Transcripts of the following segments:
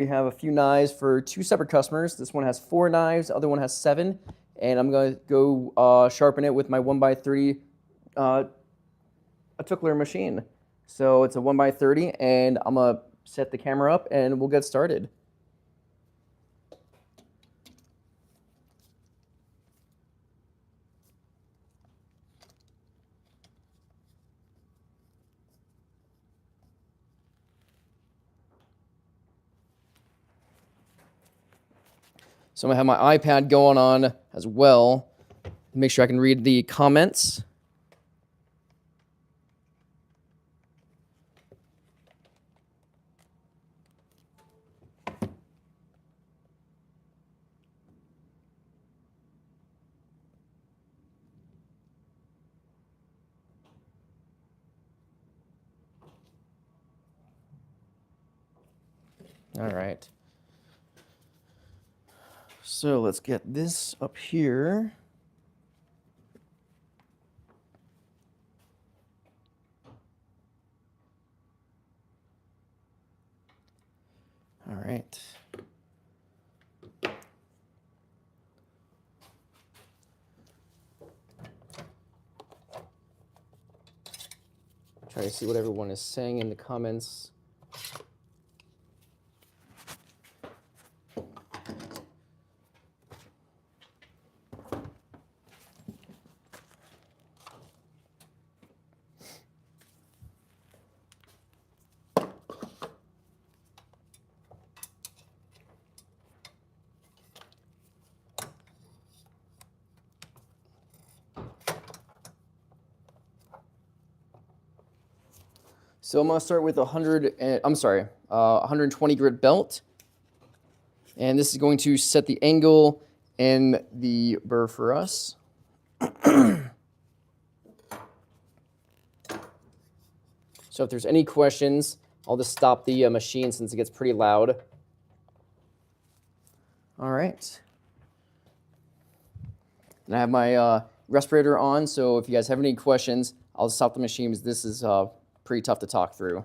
We have a few knives for two separate customers. This one has 4 knives, the other one has 7, and I'm going to go sharpen it with my 1x30 a Toolker machine. So it's a 1x30, and I'm going to set the camera up, and we'll get started. So I'm going to have my iPad going on as well. Make sure I can read the comments. All right. So let's get this up here. All right. Try to see what everyone is saying in the comments. So I'm going to start with 120 grit belt. And this is going to set the angle and the burr for us. So if there's any questions, I'll just stop the machine since it gets pretty loud. All right. And I have my respirator on, so if you guys have any questions, I'll stop the machine because this is pretty tough to talk through.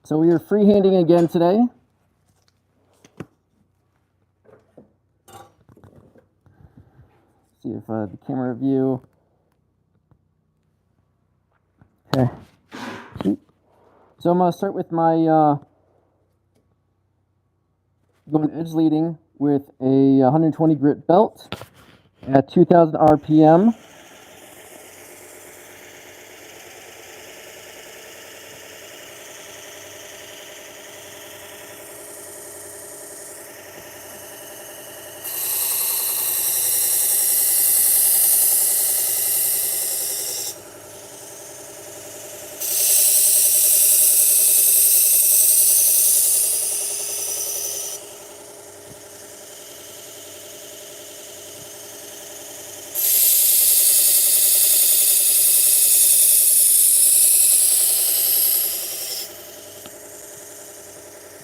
So we are freehanding again today. See if the camera view. Okay. So I'm going to start with my going edge leading with a 120 grit belt at 2,000 RPM.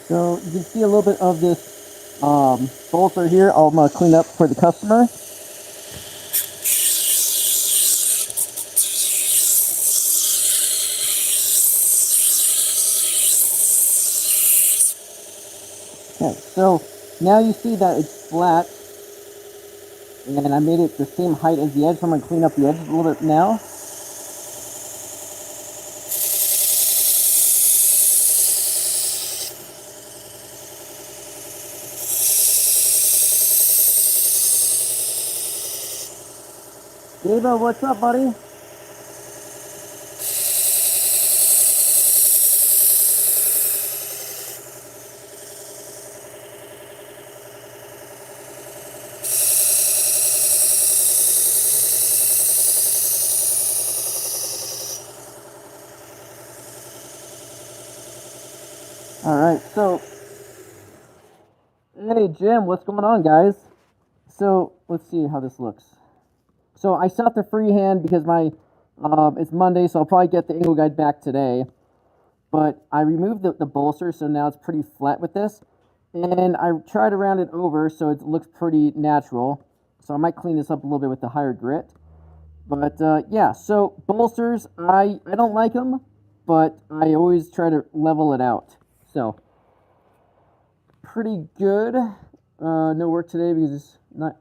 So you can see a little bit of this bolster here. I'm going to clean up for the customer. Okay, so now you see that it's flat, and I made it the same height as the edge, so I'm going to clean up the edge a little bit now. Gabe, what's up, buddy? All right, so, hey, Jim, what's going on, guys? So, let's see how this looks. So, I stopped the freehand because my, it's Monday, so I'll probably get the angle guide back today. But I removed the bolster, so now it's pretty flat with this. And I tried to round it over so it looks pretty natural. so I might clean this up a little bit with the higher grit. But yeah, so bolsters, I don't like them, but I always try to level it out. So pretty good. No work today because it's not.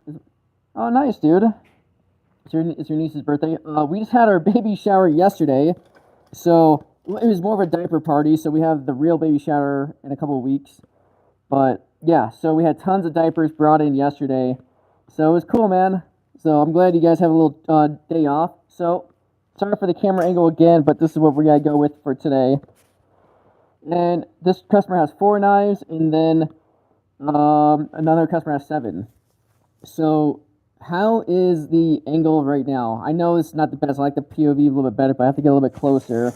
Oh, nice, dude. It's your niece's birthday. We just had our baby shower yesterday, so it was more of a diaper party. So we have the real baby shower in a couple of weeks. But yeah, so we had tons of diapers brought in yesterday, so it was cool, man. So I'm glad you guys have a little day off. So sorry for the camera angle again, but this is what we gotta go with for today. And this customer has 4 knives, and then another customer has 7. So how is the angle right now? I know it's not the best. I like the POV a little bit better, but I have to get a little bit closer.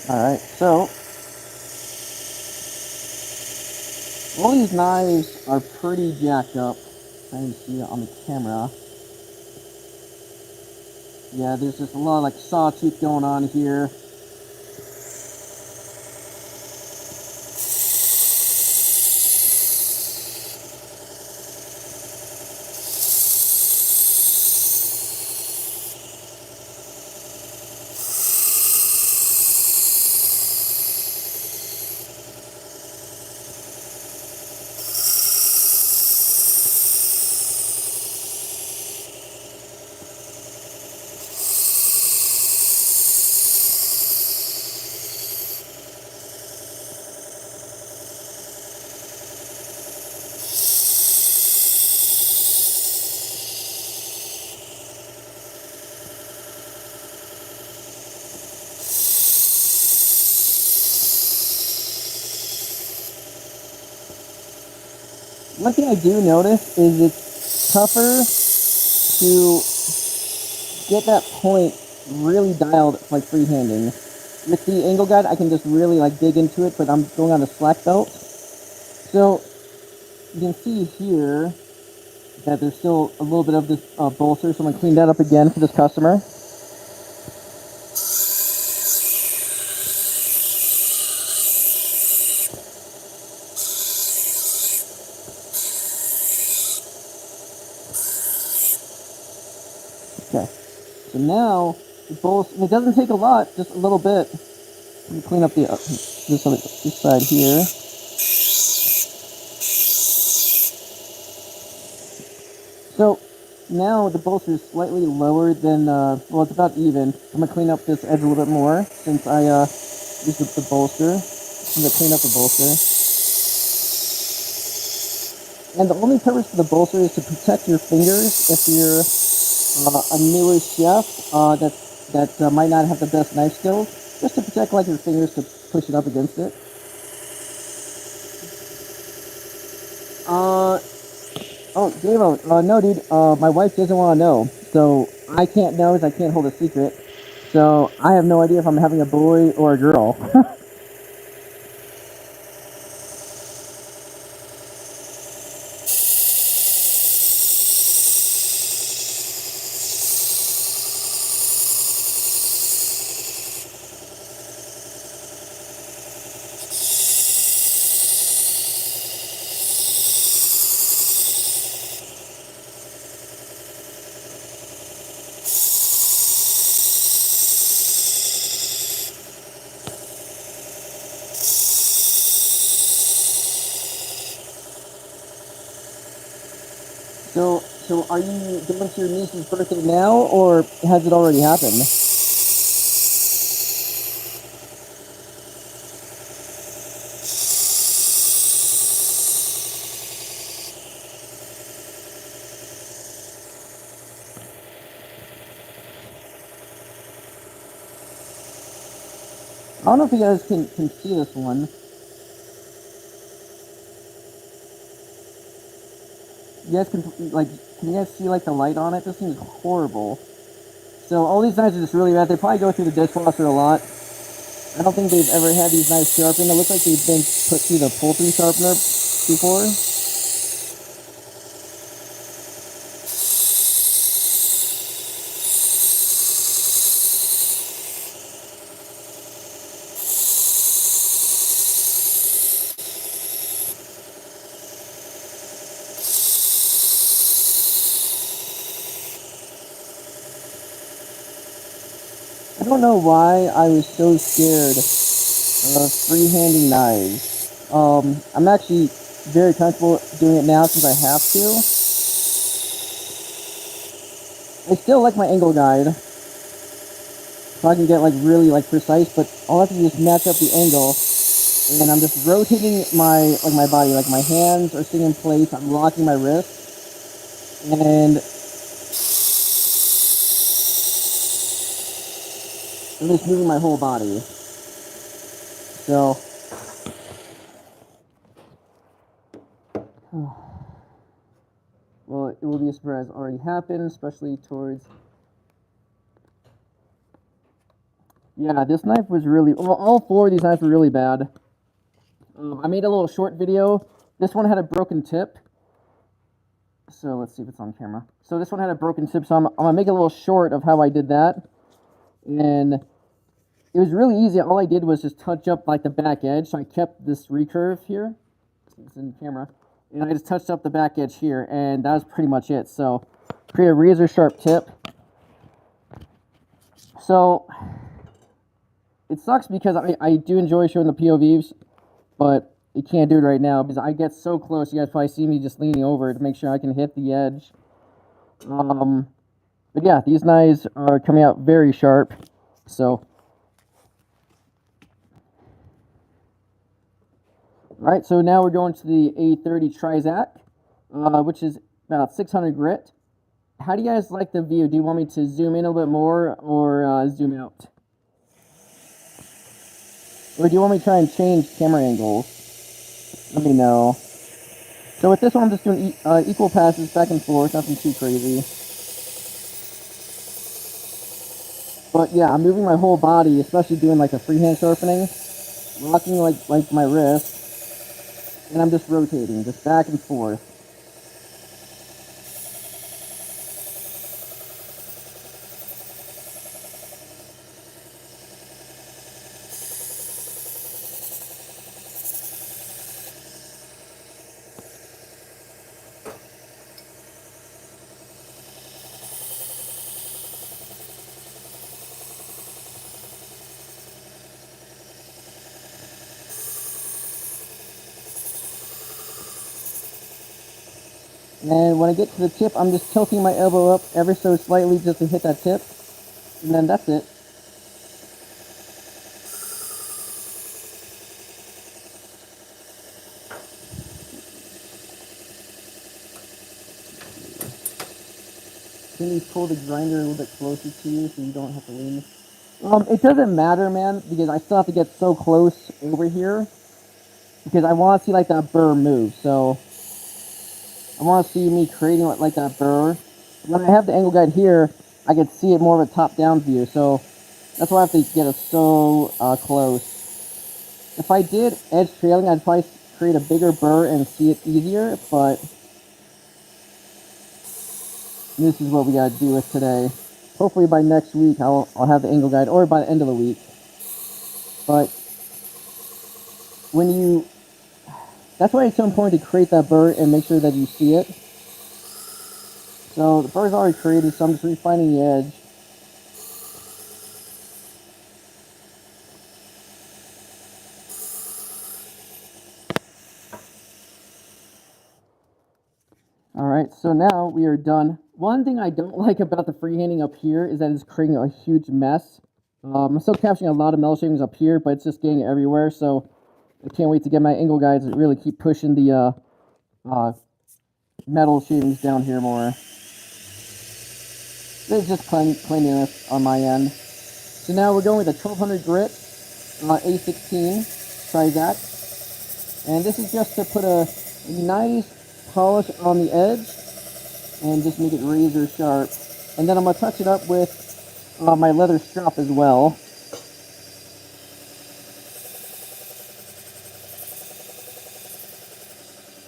All right, so all these knives are pretty jacked up. I can see it on the camera. Yeah, there's just a lot of like sawtooth going on here. One thing I do notice is it's tougher to get that point really dialed like freehanding. With the angle guide, I can just really like dig into it, but I'm going on a slack belt. So you can see here that there's still a little bit of this bolster, so I'm gonna clean that up again for this customer. Okay, so now the bolster, it doesn't take a lot, just a little bit. Let me clean up the this side here. So now the bolster is slightly lower than, well, it's about even. I'm going to clean up this edge a little bit more since I used the bolster. I'm going to clean up the bolster. And the only purpose of the bolster is to protect your fingers if you're a newer chef that might not have the best knife skills. Just to protect like your fingers to push it up against it. Oh, Davo, no, dude, my wife doesn't want to know, so I can't know because I can't hold a secret, so I have no idea if I'm having a boy or a girl. So are you going to your niece's birthday now, or has it already happened? I don't know if you guys can see this one. You guys can you guys see like the light on it? This thing is horrible. So all these knives are just really bad. They probably go through the dishwasher a lot. I don't think they've ever had these knives sharpened. It looks like they've been put through the pull-through sharpener before. don't know why I was so scared of freehanding knives. I'm actually very comfortable doing it now since I have to. I still like my angle guide, so I can get like really like precise, but I'll have to just match up the angle, and I'm just rotating my body, like my hands are sitting in place, I'm locking my wrist, and I'm just moving my whole body. So, well, it will be a surprise already happened, especially towards. Yeah, this knife was really, well, all four of these knives were really bad. I made a little short video. This one had a broken tip. So let's see if it's on camera. So this one had a broken tip, so I'm gonna make a little short of how I did that. And it was really easy. All I did was just touch up like the back edge. So I kept this recurve here. It's in camera. And I just touched up the back edge here, and that was pretty much it. So create a razor sharp tip. So it sucks because I do enjoy showing the POVs, but you can't do it right now because I get so close. You guys probably see me just leaning over to make sure I can hit the edge. But yeah, these knives are coming out very sharp. So, alright, so now we're going to the A30 Trizac, which is about 600 grit. How do you guys like the view? Do you want me to zoom in a little bit more or zoom out? Or do you want me to try and change camera angles? Let me know. So with this one, I'm just doing equal passes back and forth, nothing too crazy. But yeah, I'm moving my whole body, especially doing like a freehand sharpening, locking like my wrist, and I'm just rotating, just back and forth. And when I get to the tip, I'm just tilting my elbow up ever so slightly just to hit that tip. And then that's it. Can you pull the grinder a little bit closer to you so you don't have to lean? It doesn't matter, man, because I still have to get so close over here because I want to see like that burr move. So I want to see me creating like that burr. When I have the angle guide here, I can see it more of a top-down view. So that's why I have to get it so close. If I did edge trailing, I'd probably create a bigger burr and see it easier, but this is what we gotta do with today. Hopefully by next week I'll have the angle guide, or by the end of the week. But when you, that's why it's so important to create that burr and make sure that you see it. So the burr's already created, so I'm just refining the edge. Alright, so now we are done. One thing I don't like about the freehanding up here is that it's creating a huge mess. I'm still capturing a lot of metal shavings up here, but it's just getting everywhere, so I can't wait to get my angle guides and really keep pushing the metal shavings down here more. This is just cleanliness on my end. So now we're going with a 1200 grit A16 Trizac, and this is just to put a nice polish on the edge and just make it razor sharp. And then I'm gonna touch it up with my leather strap as well.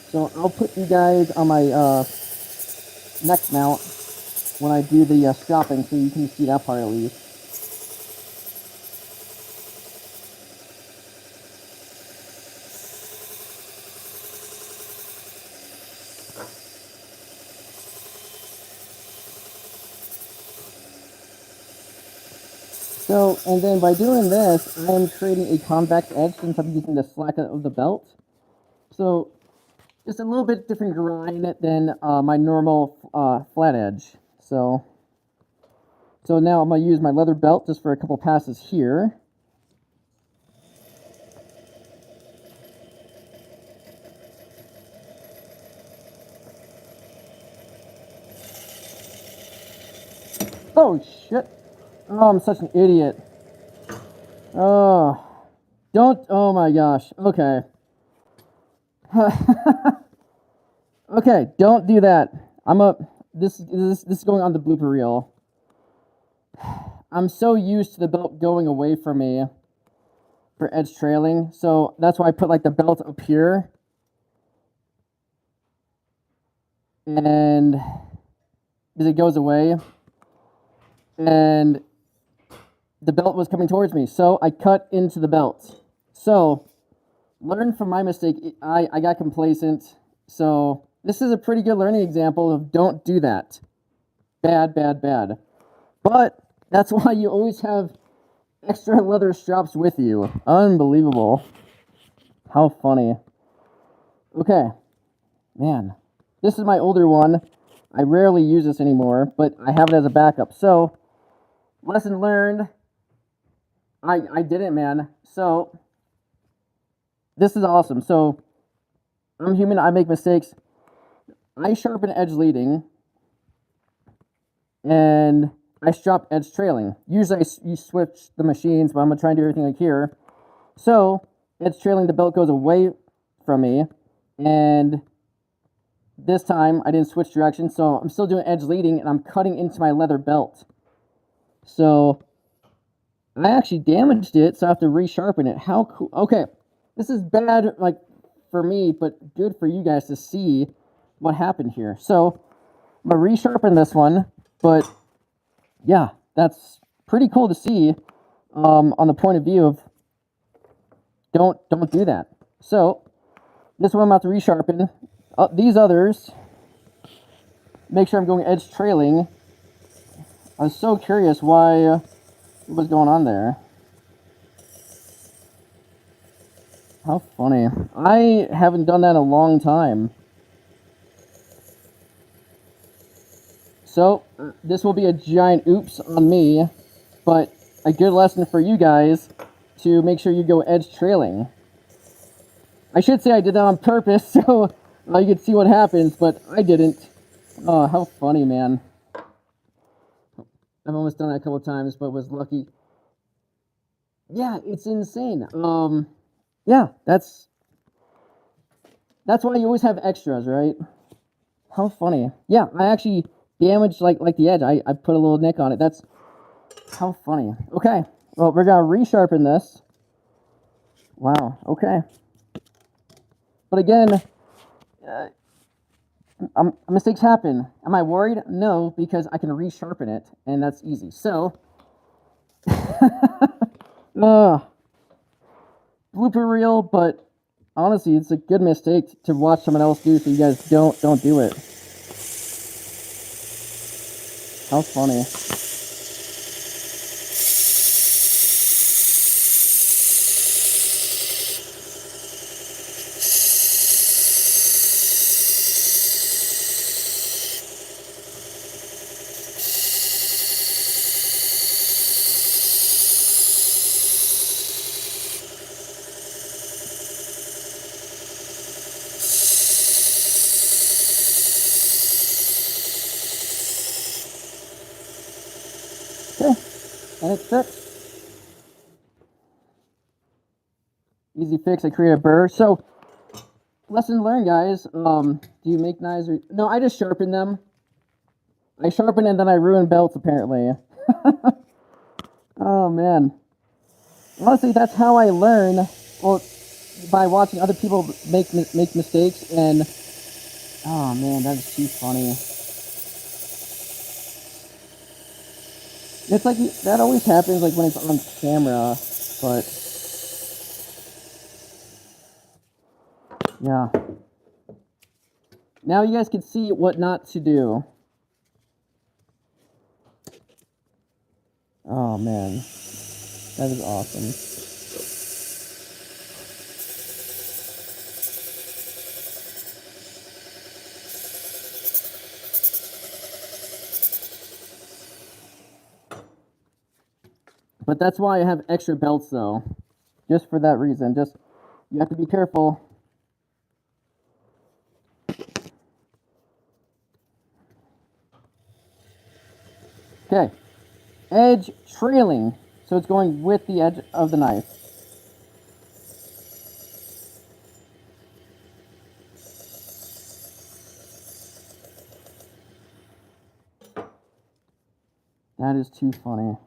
So I'll put you guys on my neck mount when I do the stropping, so you can see that part at least. So, and then by doing this, I am creating a convex edge since I'm using the slack of the belt. So, just a little bit different grind than my normal flat edge. So now I'm going to use my leather belt just for a couple passes here. Oh, shit. Oh, I'm such an idiot. Oh, don't, oh my gosh. Okay. Okay, don't do that. This is going on the blooper reel. I'm so used to the belt going away from me for edge trailing, so that's why I put like the belt up here. And as it goes away, and the belt was coming towards me, so I cut into the belt. So, learn from my mistake. I got complacent, so this is a pretty good learning example of don't do that. Bad, bad, bad. But that's why you always have extra leather straps with you. Unbelievable. How funny. Okay. Man. This is my older one. I rarely use this anymore, but I have it as a backup. So, lesson learned. I did it, man. So, this is awesome. So, I'm human. I make mistakes. I sharpen edge leading, and I strop edge trailing. Usually you switch the machines, but I'm going to try and do everything like here. So, edge trailing, the belt goes away from me, and this time I didn't switch direction, so I'm still doing edge leading, and I'm cutting into my leather belt. So, I actually damaged it, so I have to resharpen it. How cool. Okay, this is bad, like, for me, but good for you guys to see what happened here. So, I'm going to resharpen this one, but yeah, that's pretty cool to see on the point of view of don't do that. So, this one I'm about to resharpen. These others, make sure I'm going edge trailing. I was so curious what was going on there. How funny. I haven't done that in a long time. So, this will be a giant oops on me, but a good lesson for you guys to make sure you go edge trailing. I should say I did that on purpose, so you could see what happens, but I didn't. Oh, how funny, man. I've almost done that a couple times, but was lucky. Yeah, it's insane. Yeah, that's why you always have extras, right? How funny. Yeah, I actually damaged like the edge. I put a little nick on it. That's how funny. Okay, well, we're gonna resharpen this. Wow, okay. But again, mistakes happen. Am I worried? No, because I can resharpen it, and that's easy. So, blooper reel, but honestly, it's a good mistake to watch someone else do, so you guys don't do it. How funny. Okay, and it's fixed. Easy fix. I create a burr. So, lesson learned, guys. Do you make knives or no? I just sharpen them. I sharpen and then I ruin belts apparently. Oh man. Honestly, that's how I learn. Well, by watching other people make mistakes, and oh man, that's too funny. It's like that always happens, like when it's on camera, but yeah. Now you guys can see what not to do. Oh man, that is awesome. But that's why I have extra belts though. Just for that reason. Just, you have to be careful. Okay. Edge trailing. So it's going with the edge of the knife. That is too funny.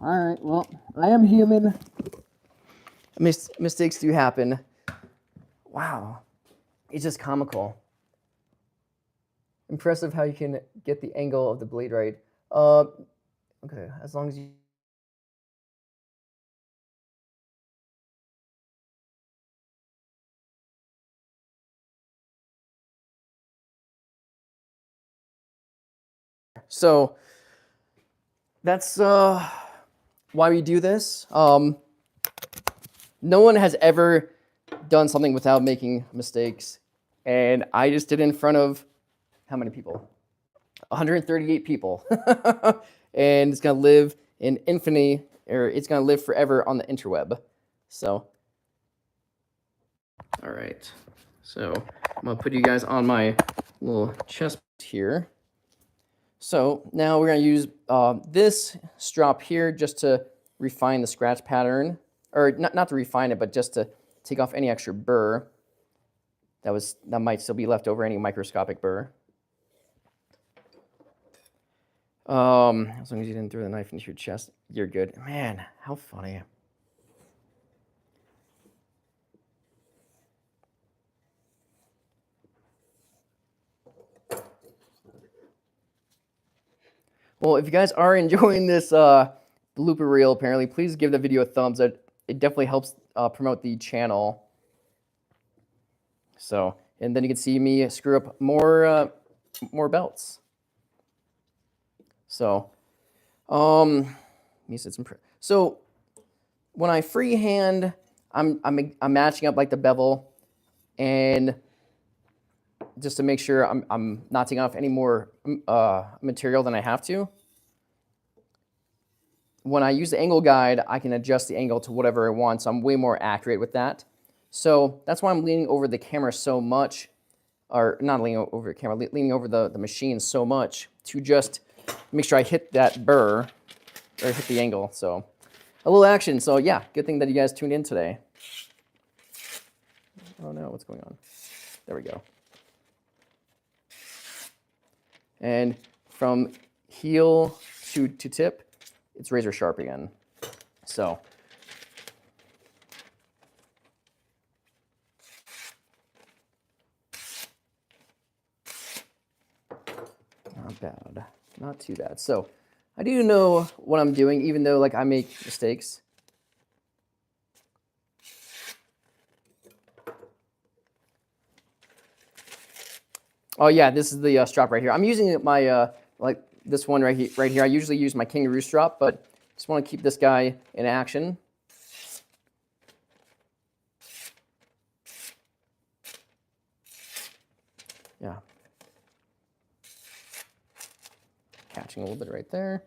Alright, well, I am human. Mistakes do happen. Wow. It's just comical. Impressive how you can get the angle of the blade right. Okay, as long as you... So that's why we do this. No one has ever done something without making mistakes, and I just did it in front of how many people? 138 people. And it's gonna live in infamy, or it's gonna live forever on the interweb. So, all right. So I'm gonna put you guys on my little chest here. So now we're gonna use this strop here just to refine the scratch pattern, or not to refine it, but just to take off any extra burr that might still be left over, any microscopic burr. As long as you didn't throw the knife into your chest, you're good. Man, how funny. Well, if you guys are enjoying this blooper reel, apparently, please give the video a thumbs up. It definitely helps promote the channel. So, and then you can see me screw up more belts. So, so when I freehand, I'm matching up like the bevel, and just to make sure I'm not taking off any more material than I have to. When I use the angle guide, I can adjust the angle to whatever I want, so I'm way more accurate with that. So that's why I'm leaning over the camera so much, or not leaning over the camera, leaning over the machine so much to just make sure I hit that burr, or hit the angle. So a little action. So yeah, good thing that you guys tuned in today. Oh no, what's going on? There we go. And from heel to tip, it's razor sharp again. So not bad, not too bad. So I do know what I'm doing, even though like I make mistakes. Oh yeah, this is the strop right here. I'm using my like this one right here. I usually use my kangaroo strop, but just want to keep this guy in action. Yeah. Catching a little bit right there.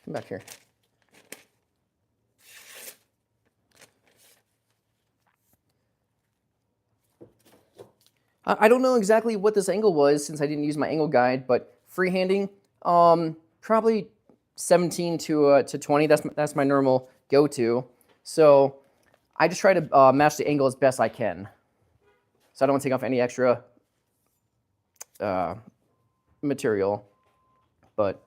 Come back here. I don't know exactly what this angle was since I didn't use my angle guide, but freehanding, probably 17 to 20. That's my normal go-to. So I just try to match the angle as best I can. So I don't want to take off any extra material. But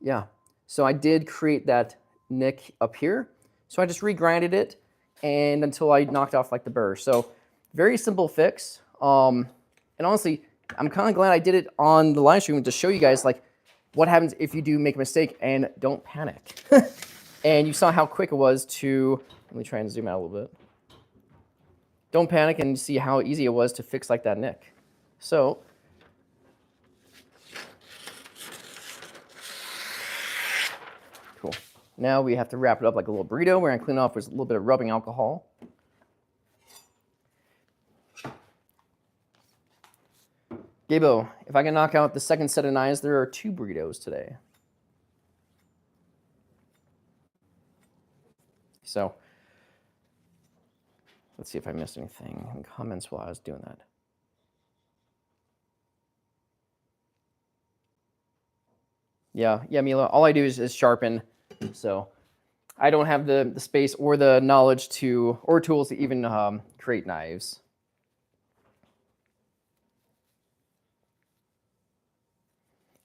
yeah, so I did create that nick up here. So I just regrinded it and until I knocked off like the burr. So very simple fix. And honestly, I'm kind of glad I did it on the live stream to show you guys like what happens if you do make a mistake, and don't panic. And you saw how quick it was to, let me try and zoom out a little bit. Don't panic, and see how easy it was to fix like that nick. So cool. Now we have to wrap it up like a little burrito. We're gonna clean it off with a little bit of rubbing alcohol. Gabo, if I can knock out the second set of knives, there are 2 burritos today. So let's see if I missed anything in comments while I was doing that. Yeah, Mila, all I do is sharpen. So I don't have the space or the knowledge to, or tools to even create knives.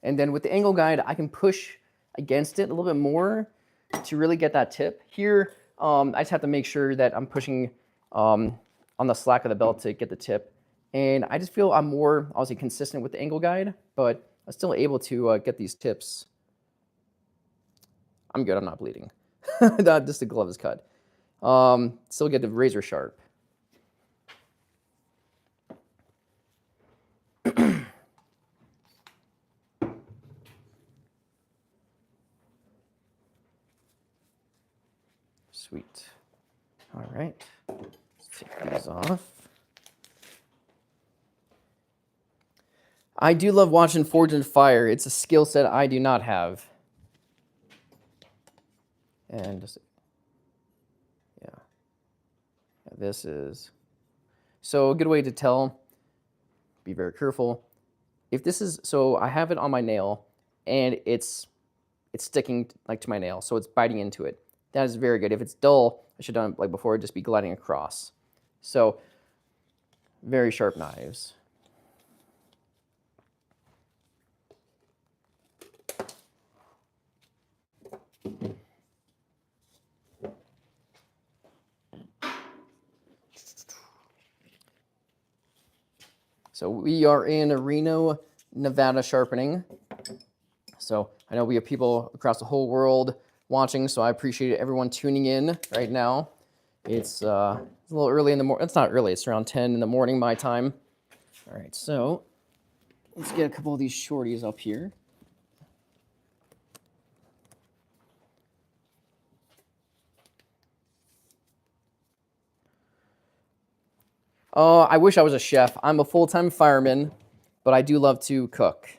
And then with the angle guide, I can push against it a little bit more to really get that tip. Here, I just have to make sure that I'm pushing on the slack of the belt to get the tip. And I just feel I'm more, obviously, consistent with the angle guide, but I'm still able to get these tips. I'm good, I'm not bleeding. Just the glove is cut. Still get the razor sharp. Sweet. All right, let's take these off. I do love watching Forge and Fire. It's a skill set I do not have. And just, yeah, this is, so a good way to tell, be very careful. If this is, so I have it on my nail and it's sticking like to my nail, so it's biting into it. That is very good. If it's dull, I should have done it like before, just be gliding across. So very sharp knives. So we are in Reno, Nevada Sharpening. So I know we have people across the whole world watching, so I appreciate everyone tuning in right now. It's a little early in the morning. It's not early, it's around 10 in the morning my time. All right, so let's get a couple of these shorties up here. I wish I was a chef. I'm a full-time fireman, but I do love to cook.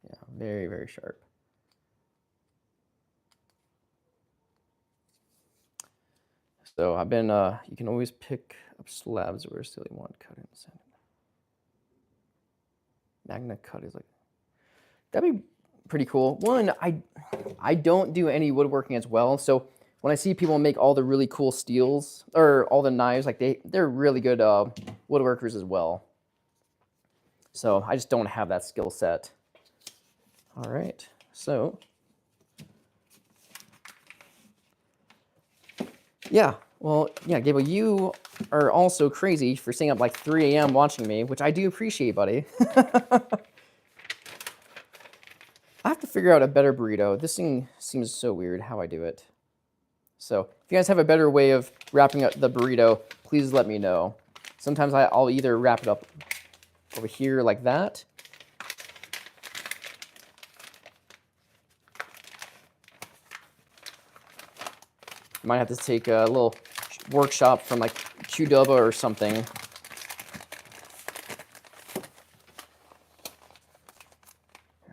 Yeah, very, very sharp. So I've been, you can always pick up slabs where still you want cut in the center. Magna cut is like, that'd be pretty cool. One, I don't do any woodworking as well, so when I see people make all the really cool steels or all the knives, like they're really good woodworkers as well. So I just don't have that skill set. All right, so yeah, well, yeah, Gable, you are also crazy for staying up like 3 a.m. watching me, which I do appreciate, buddy. I have to figure out a better burrito. This thing seems so weird how I do it. So if you guys have a better way of wrapping up the burrito, please let me know. Sometimes I'll either wrap it up over here like that. Might have to take a little workshop from like Qdoba or something. All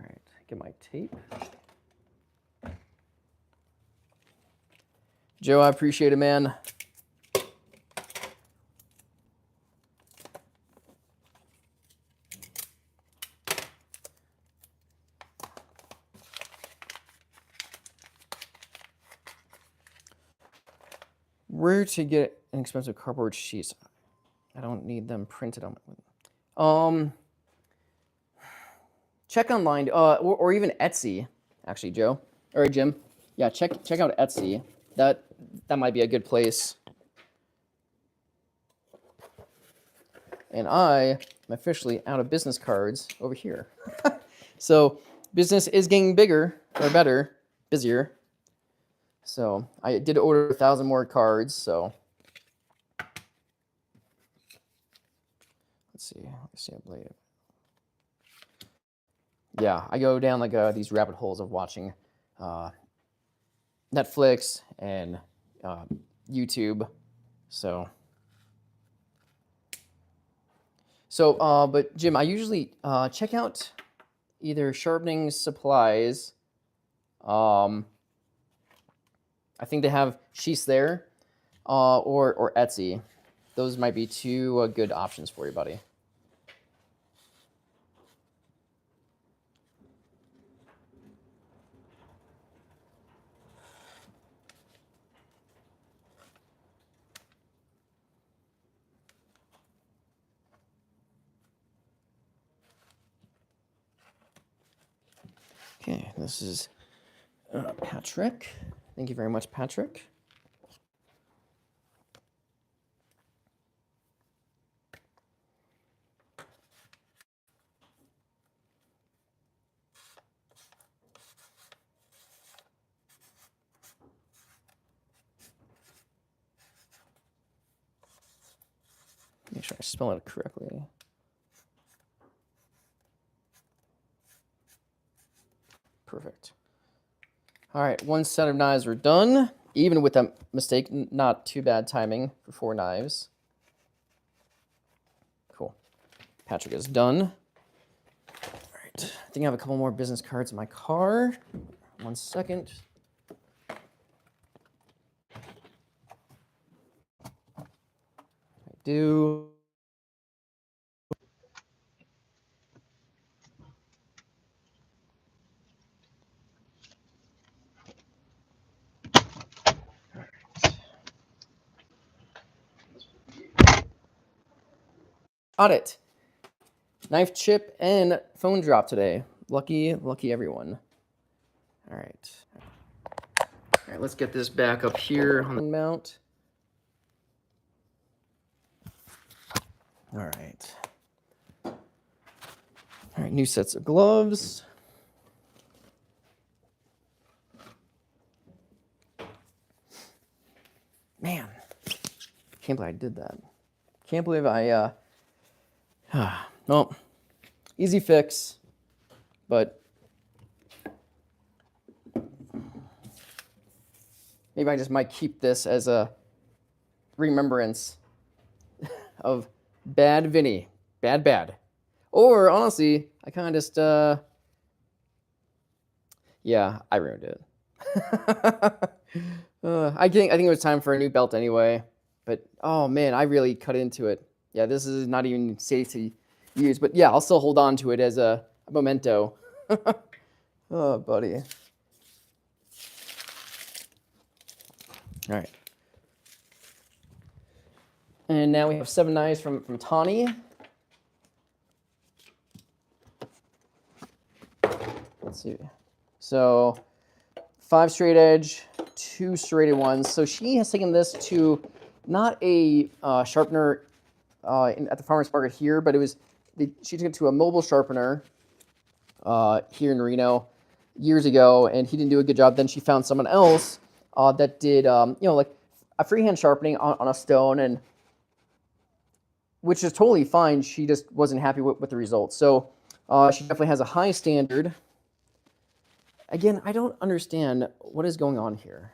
right, get my tape. Joe, I appreciate it, man. Where to get inexpensive cardboard sheets? I don't need them printed on. Check online, or even Etsy, actually, Joe or Jim. Yeah, check out Etsy. That might be a good place. and I am officially out of business cards over here. So business is getting bigger, or better, busier. So I did order 1,000 more cards, so let's see I blade. Yeah, I go down like these rabbit holes of watching Netflix and YouTube. But Jim, I usually check out either Sharpening Supplies. I think they have sheaths there, or Etsy. Those might be two good options for you, buddy. Okay, this is Patrick. Thank you very much, Patrick. Make sure I spell it correctly. Perfect. All right, one set of knives are done. Even with that mistake, not too bad timing for 4 knives. Cool. Patrick is done. All right, I think I have a couple more business cards in my car. 1 second. I do. Got it. Knife chip and phone drop today. Lucky everyone. All right. All right, let's get this back up here on the mount. All right. All right, new sets of gloves. Man, can't believe I did that. Can't believe I, well, easy fix, but maybe I just might keep this as a remembrance of bad Vinny. Bad. Or, honestly, I kind of just, yeah, I ruined it. I think it was time for a new belt anyway. But, oh, man, I really cut into it. Yeah, this is not even safe to use. But, yeah, I'll still hold on to it as a memento. Oh, buddy. All right. And now we have 7 knives from Tawny. Let's see. So 5 straight edge, 2 serrated ones. So she has taken this to not a sharpener at the farmer's market here, but she took it to a mobile sharpener here in Reno years ago, and he didn't do a good job. Then she found someone else that did, like a freehand sharpening on a stone, and which is totally fine. She just wasn't happy with the results. So she definitely has a high standard. Again, I don't understand what is going on here.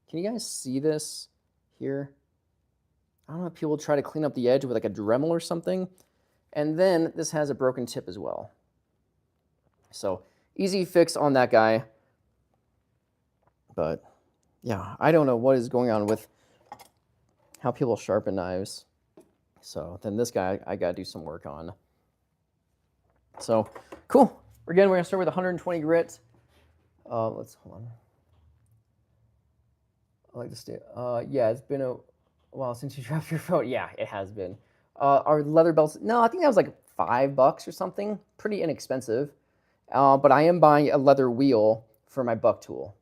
Can you guys see this here? I don't know if people try to clean up the edge with like a Dremel or something. And then this has a broken tip as well. So easy fix on that guy. But yeah, I don't know what is going on with how people sharpen knives. So then this guy I got to do some work on. So cool. Again, we're going to start with 120 grit. Let's hold on. I like to stay. Yeah, it's been a while since you dropped your phone. Yeah, it has been. Our leather belts. No, I think that was like $5 or something. Pretty inexpensive. But I am buying a leather wheel for my buck tool.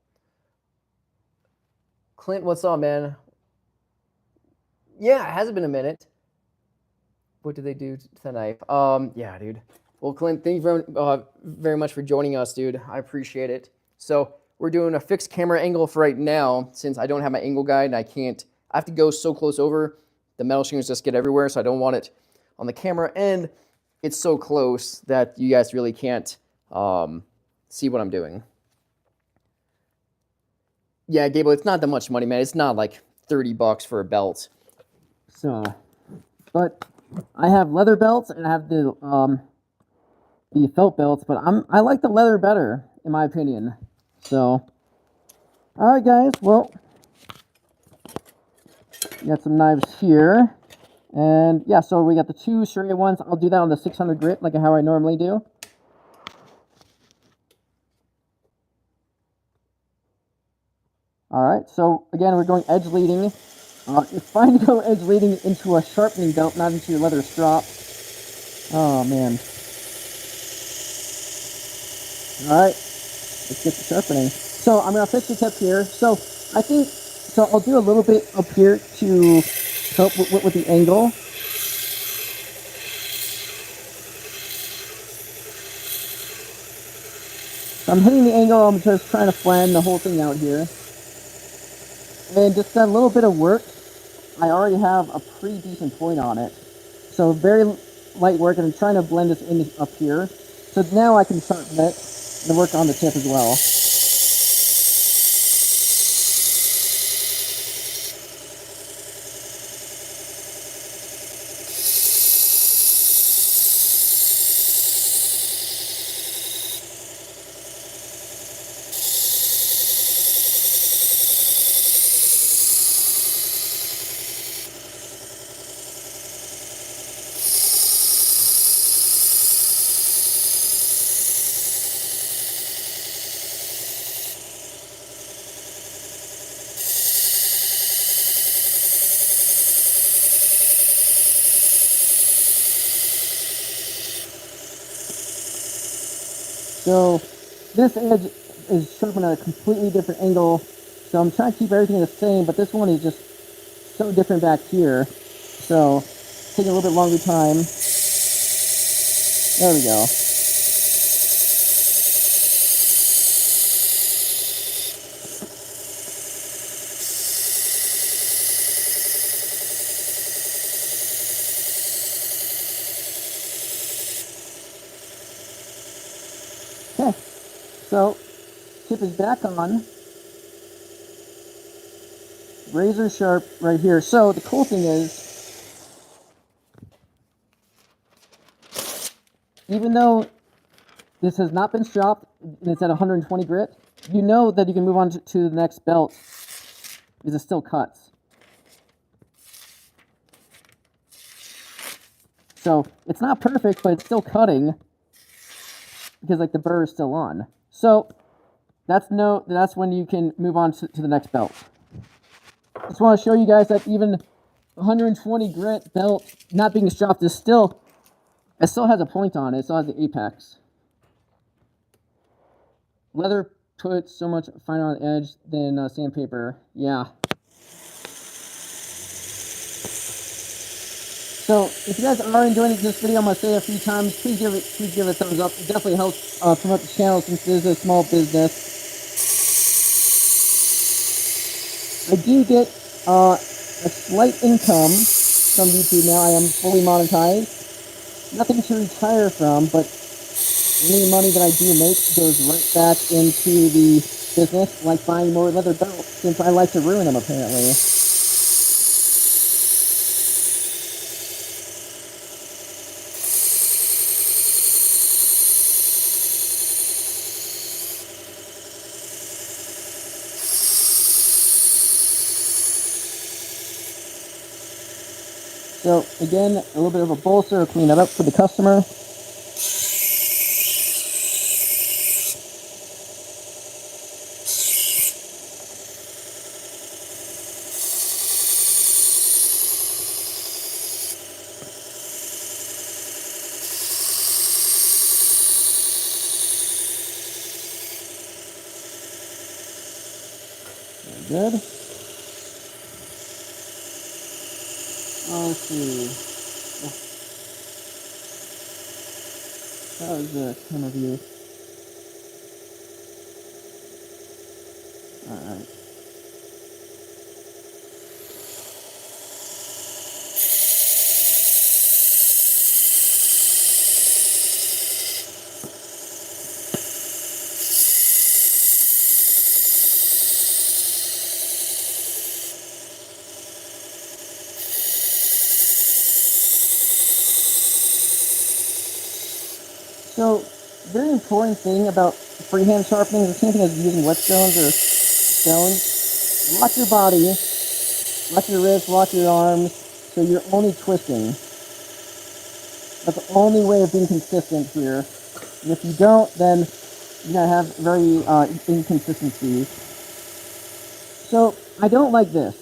Clint, what's up, man? Yeah, it hasn't been a minute. what did they do to the knife? Yeah, dude. Well, Clint, thank you very much for joining us, dude. I appreciate it. So we're doing a fixed camera angle for right now, since I don't have my angle guide and I have to go so close over. The metal strings just get everywhere, so I don't want it on the camera, and it's so close that you guys really can't see what I'm doing. Yeah, Gable, it's not that much money, man. It's not like $30 for a belt. So, but I have leather belts and I have the felt belts, but I like the leather better, in my opinion. So, all right, guys. Well, we got some knives here, and yeah. So we got the 2 serrated ones. I'll do that on the 600 grit, like how I normally do. All right. So again, we're going edge leading. It's fine to go edge leading into a sharpening belt, not into your leather strop. Oh man. All right. Let's get to sharpening. So I'm going to fix the tip here. So I'll do a little bit up here to help with the angle. So I'm hitting the angle. I'm just trying to flatten the whole thing out here. And just that little bit of work, I already have a pretty decent point on it. So very light work, and I'm trying to blend this in up here. So now I can sharpen it and work on the tip as well. So this edge is sharpened at a completely different angle. So I'm trying to keep everything the same, but this one is just so different back here. So taking a little bit longer time. There we go. Okay, so tip is back on. Razor sharp right here. So the cool thing is, even though this has not been stropped and it's at 120 grit, you know that you can move on to the next belt because it still cuts. So it's not perfect, but it's still cutting because like the burr is still on. So that's when you can move on to the next belt. Just want to show you guys that even 120 grit belt not being stropped is still, it still has a point on it. It still has the apex. Leather puts so much finer on the edge than sandpaper. Yeah. So if you guys are enjoying this video, I'm going to say it a few times. Please give it a thumbs up. It definitely helps promote the channel since it is a small business. I do get a slight income from YouTube now. I am fully monetized. Nothing to retire from, but any money that I do make goes right back into the business, like buying more leather belts, since I like to ruin them apparently. So again, a little bit of a bolster, clean it up for the customer. Very good. Let's see. How's the camera view? Alright. So, very important thing about freehand sharpening is the same thing as using whetstones or stones. Lock your body, lock your wrists, lock your arms, so you're only twisting. That's the only way of being consistent here. And if you don't, then you're gonna have very inconsistencies. So, I don't like this.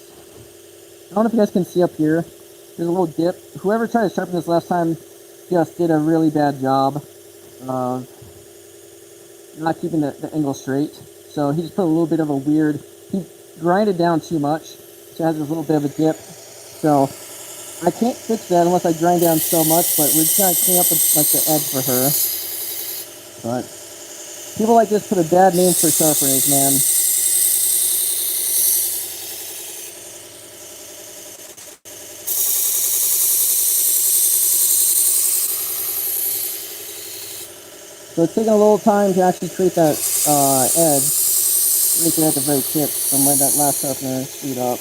I don't know if you guys can see up here. There's a little dip. Whoever tried to sharpen this last time just did a really bad job of not keeping the angle straight. So he just put a little bit of a weird, he grinded down too much, so it has this little bit of a dip. So I can't fix that unless I grind down so much, but we're just gonna clean up the edge for her. But people like this put a bad name for sharpeners, man. So it's taking a little time to actually create that edge, make it at the very tip from when that last sharpener screwed up.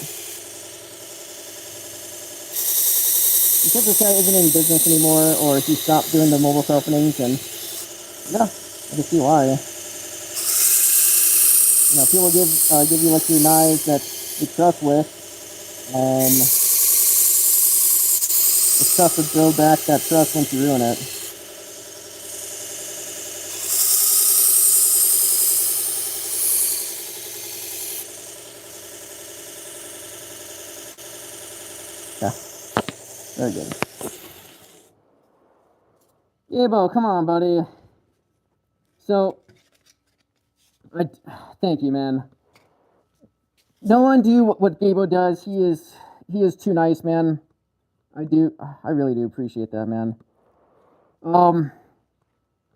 Because this guy isn't in business anymore, or he stopped doing the mobile sharpenings, and yeah, I can see why. You know, people give you like your knives that you trust with, and it's tough to build back that trust once you ruin it. Yeah, very good. Gabo, come on, buddy. So, thank you, man. No one do what Gabo does. He is too nice, man. I really do appreciate that, man.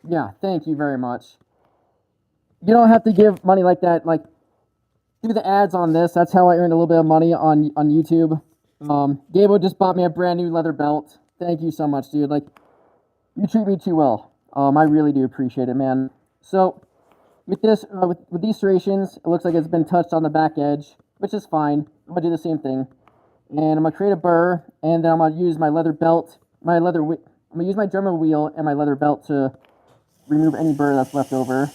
Yeah, thank you very much. You don't have to give money like that. Like, do the ads on this. That's how I earned a little bit of money on YouTube. Gabo just bought me a brand new leather belt. Thank you so much, dude. Like, you treat me too well. I really do appreciate it, man. So, with this, with these serrations, it looks like it's been touched on the back edge, which is fine. I'm gonna do the same thing, and I'm gonna create a burr, and then I'm gonna use my leather belt, I'm gonna use my Dremel wheel and my leather belt to remove any burr that's left over.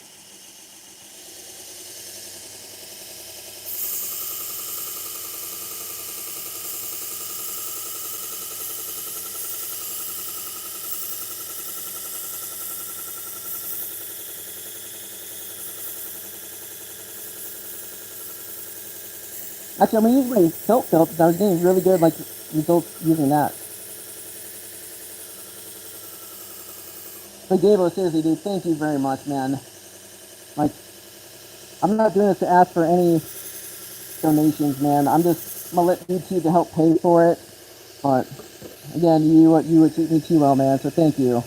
Actually, I'm gonna use my felt belt because I was getting really good like results using that. But Gabo, seriously, dude, thank you very much, man. Like, I'm not doing this to ask for any donations, man. I'm gonna let YouTube to help pay for it. But again, you would treat me too well, man. So thank you.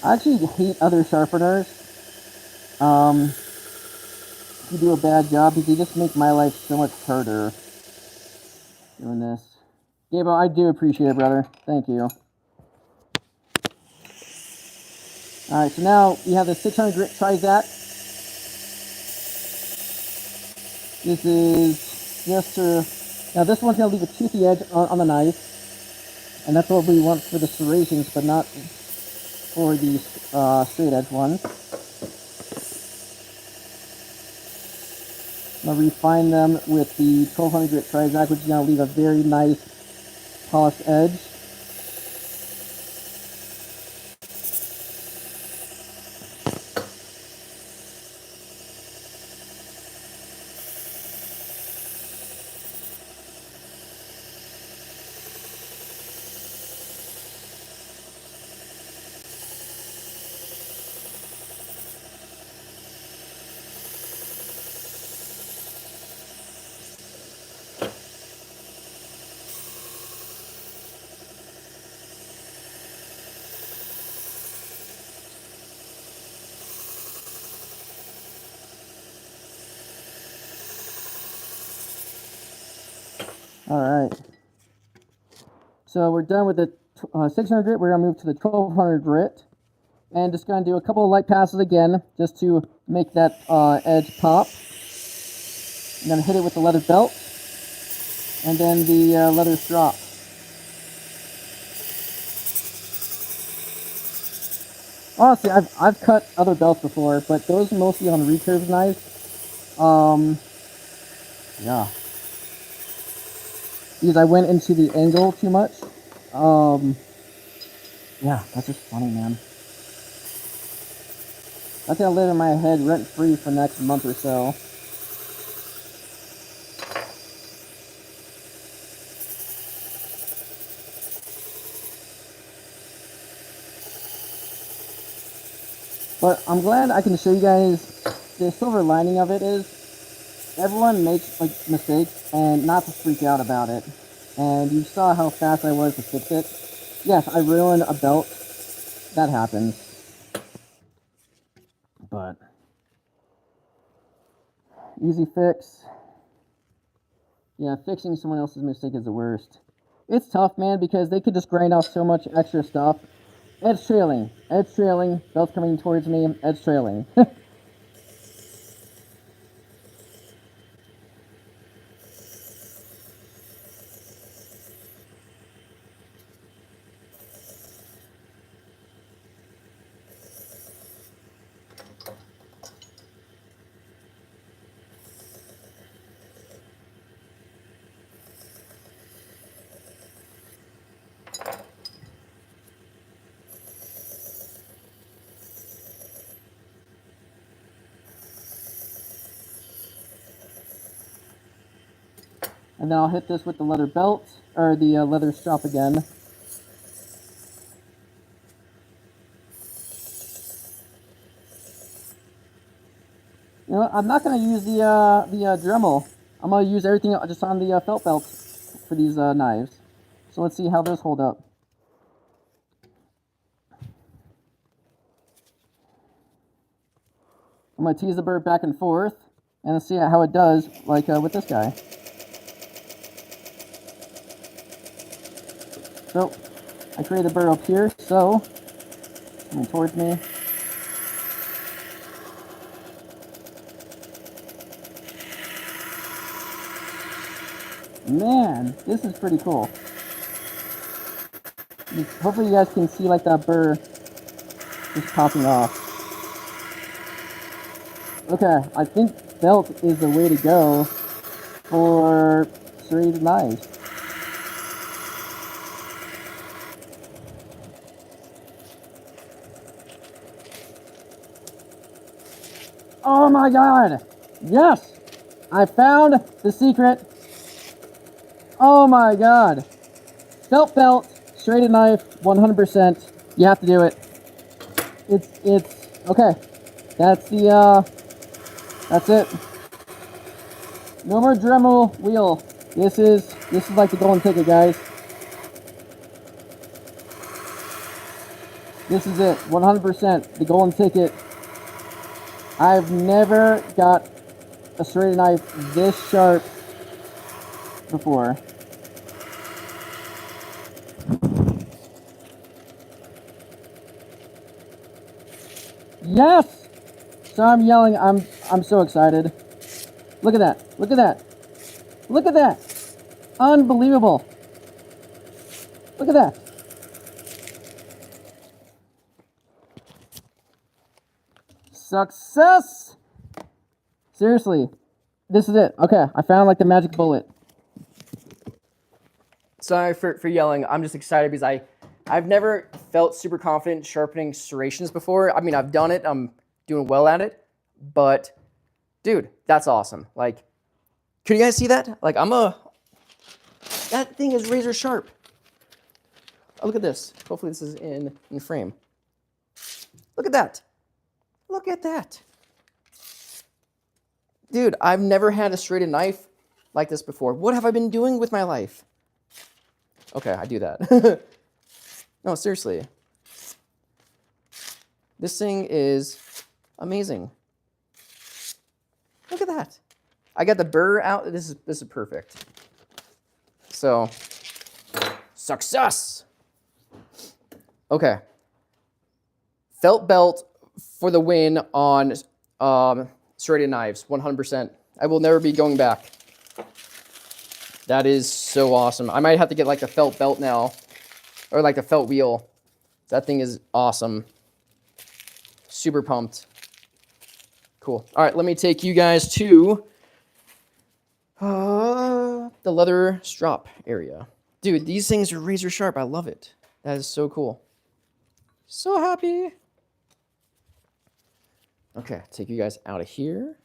I actually hate other sharpeners who do a bad job because they just make my life so much harder doing this. Gabo, I do appreciate it, brother. Thank you. Alright, so now we have the 600 grit Trizac. This is just to... Now this one's going to leave a toothy edge on the knife. And that's what we want for the serrations, but not for the straight edge ones. I'm going to refine them with the 1200 grit Trizac, which is going to leave a very nice polished edge. All right. So we're done with the 600 grit. We're going to move to the 1200 grit. And just going to do a couple of light passes again, just to make that edge pop. And then hit it with the leather belt. And then the leather strop. Honestly, I've cut other belts before, but those are mostly on recurve knives. Yeah. Because I went into the angle too much. Yeah, that's just funny, man. That's gonna live in my head rent free for the next month or so. But I'm glad I can show you guys the silver lining of it is everyone makes like mistakes and not to freak out about it. And you saw how fast I was to fix it. Yes, I ruined a belt. That happens. But easy fix. Yeah, fixing someone else's mistake is the worst. It's tough, man, because they could just grind off so much extra stuff. Edge trailing, belt's coming towards me, edge trailing. And then I'll hit this with the leather belt, or the leather strap again. You know, I'm not going to use the Dremel. I'm going to use everything just on the felt belt for these knives. So let's see how those hold up. I'm going to tease the burr back and forth, and let's see how it does, like with this guy. So, I created a burr up here, so, coming towards me. Man, this is pretty cool. Hopefully you guys can see like that burr just popping off. Okay, I think belt is the way to go for serrated knives. Oh my god! Yes! I found the secret. Oh my god. Felt belt, serrated knife, 100%. You have to do it. It's, okay. That's it. No more Dremel wheel. This is like the golden ticket, guys. This is it, 100%, the golden ticket. I've never got a serrated knife this sharp before. Yes! So I'm yelling, I'm so excited. Look at that, look at that. Look at that! Unbelievable. Look at that. Success! Seriously, this is it. Okay, I found like the magic bullet. Sorry for yelling. I'm just excited because I've never felt super confident sharpening serrations before. I mean, I've done it. I'm doing well at it. But, dude, that's awesome. Like, can you guys see that? Like, that thing is razor sharp. Oh, look at this. Hopefully this is in frame. Look at that. Look at that. Dude, I've never had a serrated knife like this before. What have I been doing with my life? Okay, I do that. No, seriously. This thing is amazing. Look at that. I got the burr out. This is perfect. So, success. Okay. Felt belt for the win on serrated knives, 100%. I will never be going back. That is so awesome. I might have to get like the felt belt now, or like the felt wheel. That thing is awesome. Super pumped. Cool. All right, let me take you guys to the leather strop area. Dude, these things are razor sharp. I love it. That is so cool. So happy. Okay, take you guys out of here.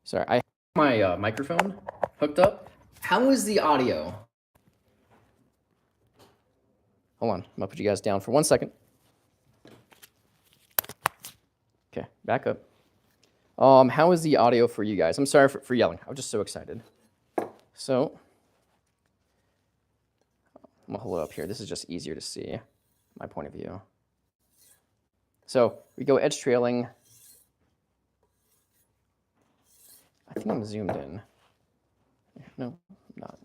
Sorry, I have my microphone hooked up. How is the audio? Hold on, I'm gonna put you guys down for 1 second. Okay, back up. How is the audio for you guys? I'm sorry for yelling. I was just so excited. So, I'm gonna hold it up here. This is just easier to see my point of view. So we go edge trailing. I think I'm zoomed in. No, I'm not.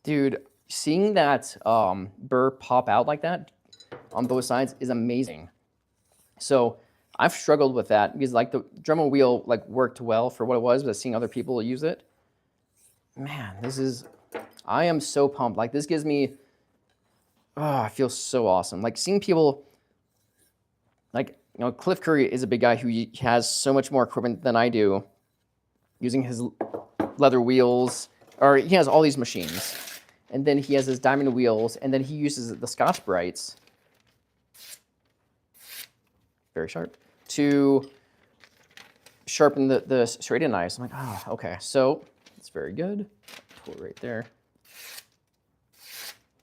Dude, seeing that burr pop out like that on both sides is amazing. So I've struggled with that because like the Dremel wheel like worked well for what it was, but seeing other people use it, man, I am so pumped. Like this gives me, I feel so awesome. Like seeing people, like, you know, Cliff Curry is a big guy who has so much more equipment than I do, using his leather wheels, or he has all these machines. And then he has his diamond wheels, and then he uses the Scotch Brights, very sharp, to sharpen the serrated knives. I'm like, oh, okay, so it's very good. Pull it right there.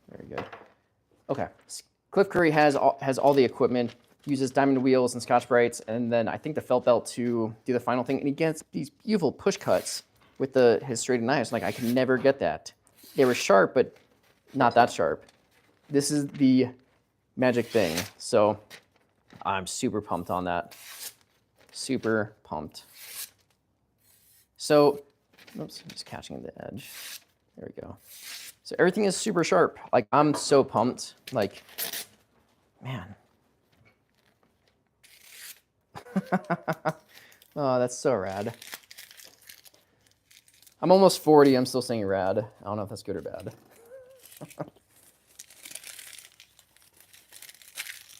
Very good. Okay, Cliff Curry has all the equipment, uses diamond wheels and Scotch Brights, and then I think the felt belt to do the final thing, and he gets these beautiful push cuts with his serrated knives. Like, I can never get that. They were sharp, but not that sharp. This is the magic thing. So I'm super pumped on that. Super pumped. So, oops, just catching the edge. There we go. So everything is super sharp. Like, I'm so pumped. Like, man. Oh, that's so rad. I'm almost 40. I'm still saying rad. I don't know if that's good or bad.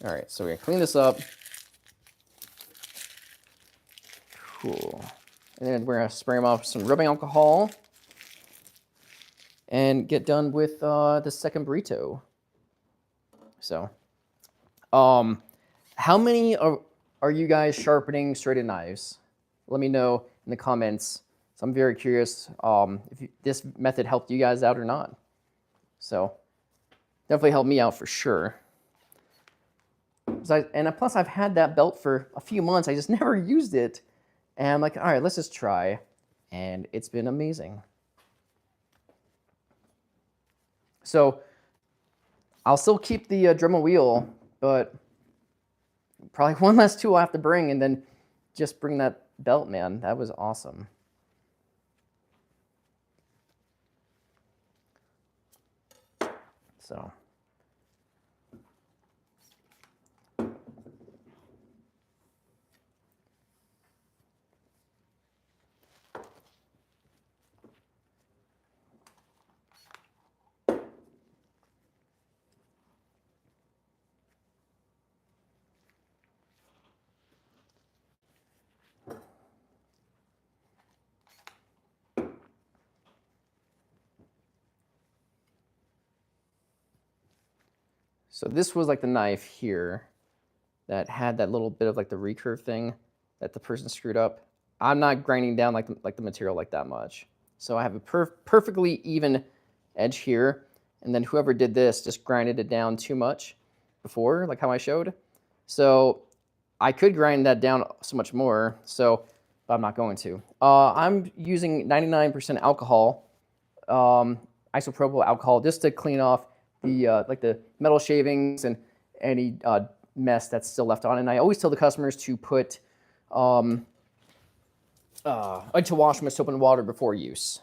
All right, so we're gonna clean this up. Cool. And then we're gonna spray them off with some rubbing alcohol and get done with the second burrito. So, how many are you guys sharpening serrated knives? Let me know in the comments. So I'm very curious if this method helped you guys out or not. So definitely helped me out for sure. And plus I've had that belt for a few months. I just never used it. And I'm like, all right, let's just try. And it's been amazing. So I'll still keep the Dremel wheel, but probably one less tool I have to bring, and then just bring that belt, man. That was awesome. So. So this was like the knife here that had that little bit of like the recurve thing that the person screwed up. I'm not grinding down like the material like that much. So I have a perfectly even edge here, and then whoever did this just grinded it down too much before, like how I showed. So I could grind that down so much more, so but I'm not going to. I'm using 99% alcohol, isopropyl alcohol, just to clean off the like the metal shavings and any mess that's still left on. And I always tell the customers to put to wash them with soap and water before use.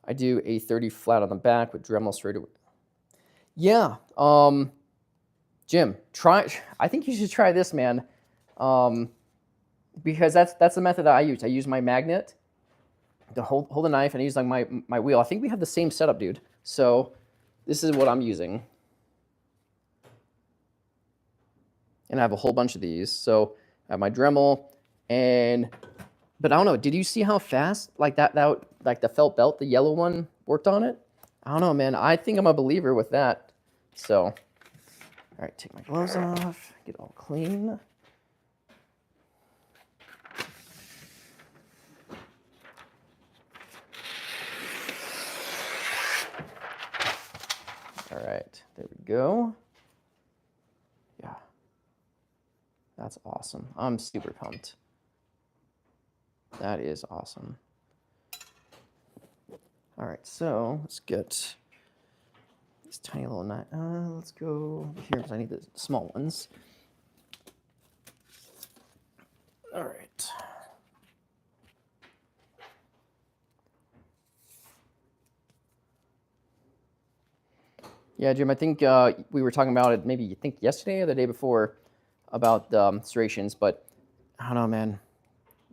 I do a 30 flat on the back with Dremel serrated. Yeah, Jim, try. I think you should try this, man, because that's the method that I use. I use my magnet to hold the knife, and I use like my wheel. I think we have the same setup, dude. So this is what I'm using, and I have a whole bunch of these. So I have my Dremel, but I don't know. Did you see how fast like that like the felt belt, the yellow one, worked on it? I don't know, man. I think I'm a believer with that. So, all right, take my gloves off, get all clean. All right, there we go. Yeah, that's awesome. I'm super pumped. That is awesome. All right, so let's get this tiny little knife. Let's go here because I need the small ones. All right. Yeah, Jim, I think we were talking about it maybe yesterday or the day before about serrations, but I don't know, man.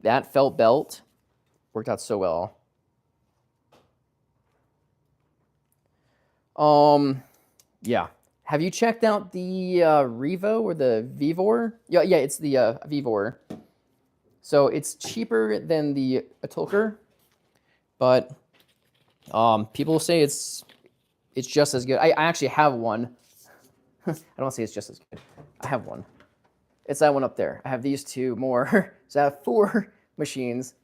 That felt belt worked out so well. Yeah. Have you checked out the Revo or the Vivor? Yeah, it's the Vivor. So it's cheaper than the Toolker, but people say it's just as good. I actually have one. I don't say it's just as good. I have one. It's that one up there. I have these two more. So I have 4 machines.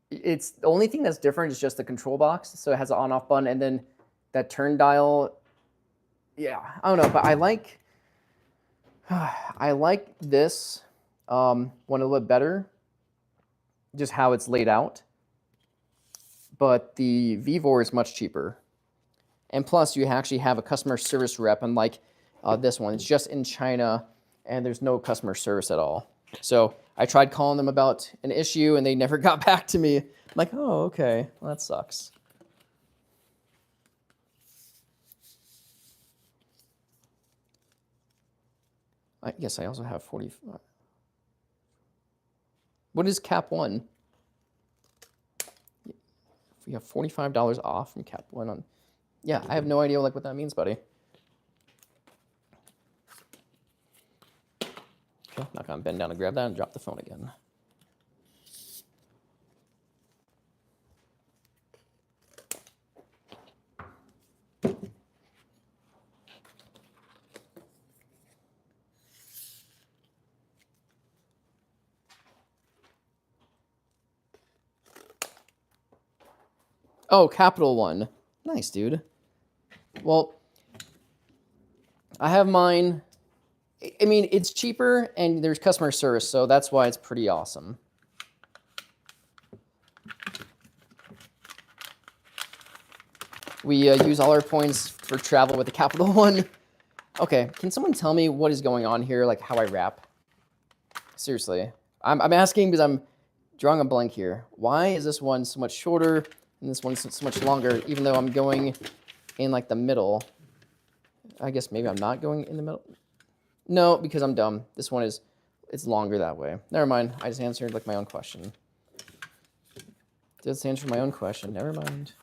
It's the only thing that's different is just the control box. So it has an on-off button, and then that turn dial. Yeah, I don't know, but I like this one a little bit better. Just how it's laid out. But the Vivor is much cheaper. And plus, you actually have a customer service rep, unlike this one. It's just in China, and there's no customer service at all. So I tried calling them about an issue, and they never got back to me. I'm like, oh, okay, well, that sucks. Yes, I also have 45. What is Cap 1? You have $45 off from Cap 1 on. Yeah, I have no idea what that means, buddy. Okay, not gonna bend down to grab that and drop the phone again. Oh, Capital One. Nice, dude. Well, I have mine. I mean, it's cheaper and there's customer service, so that's why it's pretty awesome. We use all our points for travel with the Capital One. Okay, can someone tell me what is going on here, like how I wrap? Seriously. I'm asking because I'm drawing a blank here. Why is this one so much shorter and this one's so much longer, even though I'm going in like the middle? I guess maybe I'm not going in the middle. No, because I'm dumb. This one it's longer that way. Never mind. I just answered like my own question. Just answered my own question. Never mind.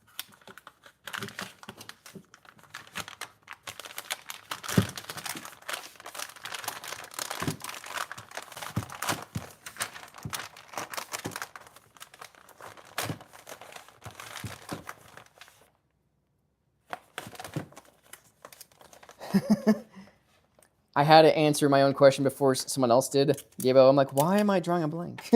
I had to answer my own question before someone else did. Gabo, I'm like, why am I drawing a blank?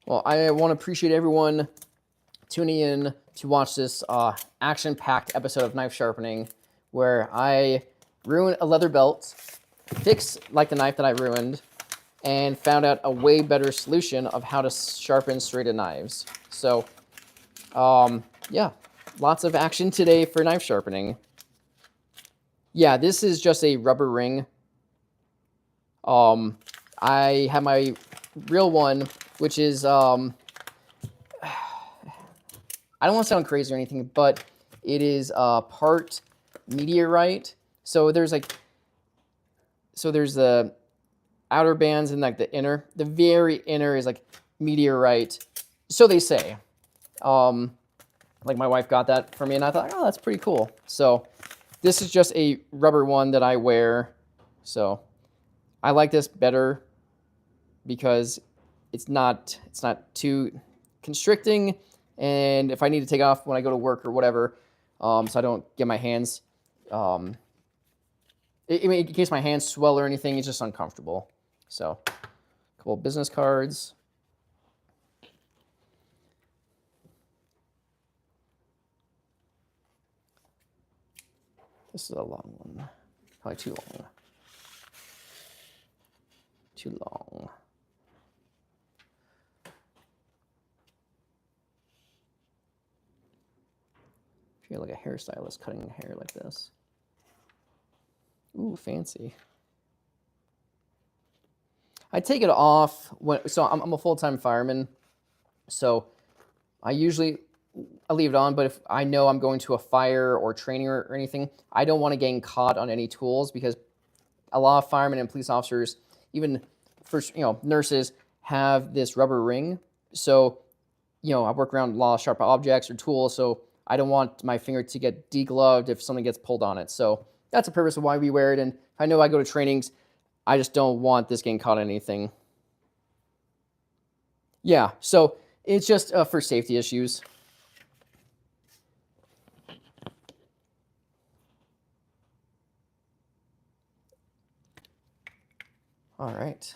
Well, I want to appreciate everyone tuning in to watch this action-packed episode of Knife Sharpening, where I ruined a leather belt, fixed like the knife that I ruined, and found out a way better solution of how to sharpen serrated knives. So, yeah, lots of action today for knife sharpening. Yeah, this is just a rubber ring. I have my real one, which is, I don't want to sound crazy or anything, but it is part meteorite. So there's the outer bands and like the inner. The very inner is like meteorite. So they say. Like my wife got that for me, and I thought, oh, that's pretty cool. So this is just a rubber one that I wear. So I like this better because it's not too constricting, and if I need to take off when I go to work or whatever, so I don't get my hands, in case my hands swell or anything, it's just uncomfortable. So, a couple of business cards. This is a long one, probably too long. Too long. I feel like a hairstylist cutting hair like this. Ooh, fancy. I take it off so I'm a full-time fireman, so I leave it on, but if I know I'm going to a fire or training or anything, I don't want to get caught on any tools, because a lot of firemen and police officers, even nurses, have this rubber ring. So, I work around a lot of sharp objects or tools, so I don't want my finger to get degloved if something gets pulled on it. So that's the purpose of why we wear it. And I know I go to trainings, I just don't want this getting caught on anything. Yeah, so it's just for safety issues. All right.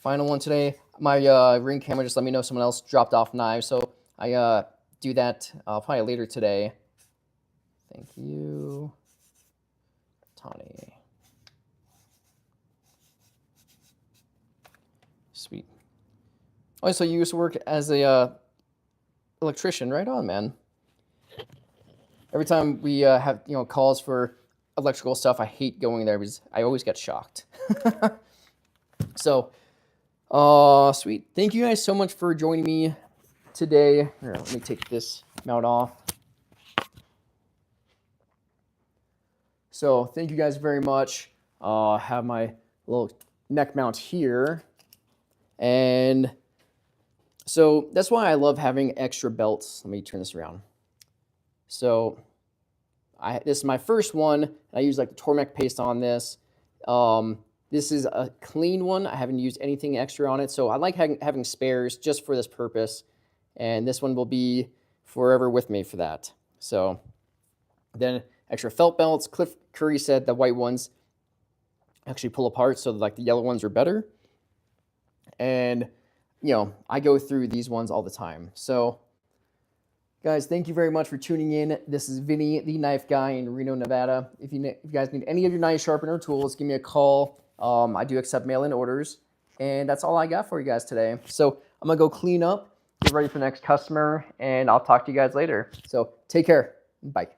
Final one today. My Ring camera just let me know someone else dropped off knives, so I do that probably later today. Thank you, Tawny. Sweet. Oh, so you used to work as a electrician, right on, man. Every time we have calls for electrical stuff, I hate going there because I always get shocked. So, sweet. Thank you guys so much for joining me today. Here, let me take this mount off. So thank you guys very much. Have my little neck mount here. And so that's why I love having extra belts. Let me turn this around. So this is my first one. I use like the Tormek paste on this. This is a clean one. I haven't used anything extra on it. So I like having spares just for this purpose. And this one will be forever with me for that. So then extra felt belts. Cliff Curry said the white ones actually pull apart, so like the yellow ones are better. And I go through these ones all the time. So guys, thank you very much for tuning in. This is Vinny, the knife guy in Reno, Nevada. If you guys need any of your knife sharpener tools, give me a call. I do accept mail-in orders. And that's all I got for you guys today. So I'm going to go clean up, get ready for the next customer, and I'll talk to you guys later. So take care. Bye.